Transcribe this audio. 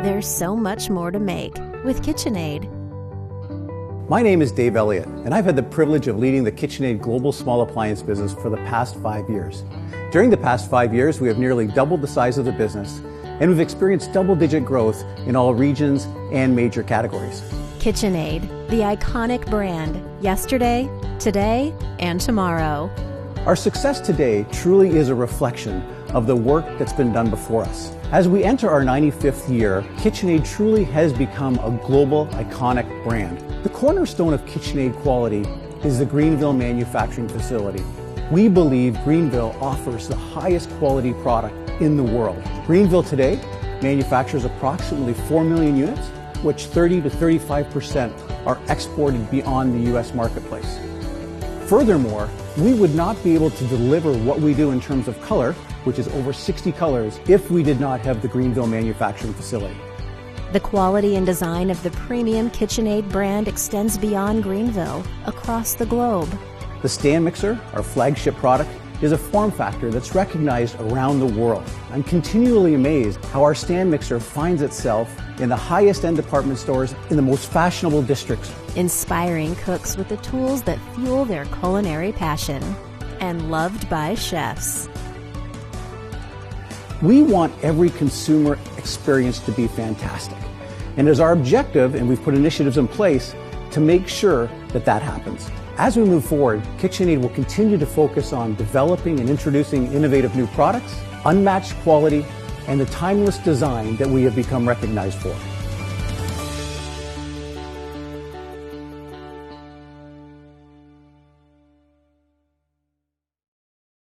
There's so much more to make with KitchenAid. My name is Dave Elliott, and I've had the privilege of leading the KitchenAid global small appliance business for the past 5 years. During the past 5 years, we have nearly doubled the size of the business, and we've experienced double-digit growth in all regions and major categories. KitchenAid, the iconic brand, yesterday, today, and tomorrow. Our success today truly is a reflection of the work that's been done before us. As we enter our 95th year, KitchenAid truly has become a global, iconic brand. The cornerstone of KitchenAid quality is the Greenville manufacturing facility. We believe Greenville offers the highest quality product in the world. Greenville today manufactures approximately 4 million units, which 30 to 35% are exported beyond the U.S. marketplace. Furthermore, we would not be able to deliver what we do in terms of color, which is over 60 colors, if we did not have the Greenville manufacturing facility. The quality and design of the premium KitchenAid brand extends beyond Greenville, across the globe. The stand mixer, our flagship product, is a form factor that's recognized around the world. I'm continually amazed how our stand mixer finds itself in the highest end department stores in the most fashionable districts. Inspiring cooks with the tools that fuel their culinary passion, and loved by chefs. We want every consumer experience to be fantastic. And it is our objective, and we've put initiatives in place to make sure that that happens. As we move forward, KitchenAid will continue to focus on developing and introducing innovative new products, unmatched quality, and the timeless design that we have become recognized for.